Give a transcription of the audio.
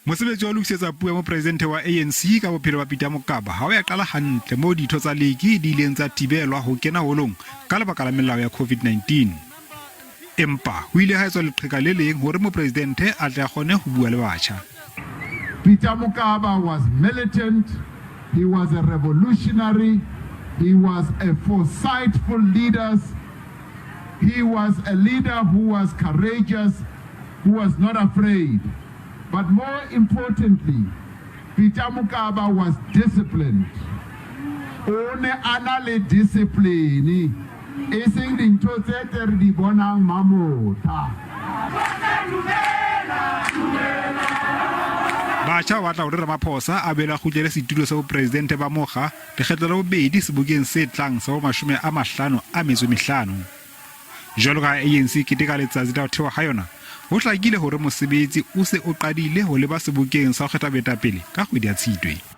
Mosebetsi wa lokisetsa puo ya Mopresidente wa ANC ka bophelo ba Peter Mokaba ha o ya qala hantle mo ditho tsa Liki di ileng tsa thibelwa ho kena holong ka lebaka la melao ya COVID-19. Empa ho ile ha etswa leqheka le leng hore Mopresidente a tla kgone ho bua le batjha. Peter Mokaba was militant, he was a revolutionary, he was a foresightful leader, he was a leader who was courageous, who was not afraid. But more importantly, Peter Mokaba was disciplined. One anale discipline. Ising dintho tse re di bonang mamotha. Batjha ba tla hore Ramaphosa a bela kgutlele setulo sa Mopresidente ba mokga lekgetlo la bobedi sebokeng se tlang sa 55. Jwalo ka ANC keteka letsatsi la ho thewa ha yona, ho hlakile hore mosebetsi o se o qadile ho leba sebokeng sa ho kgetha betapele ka kgwedi ya Tshitwe.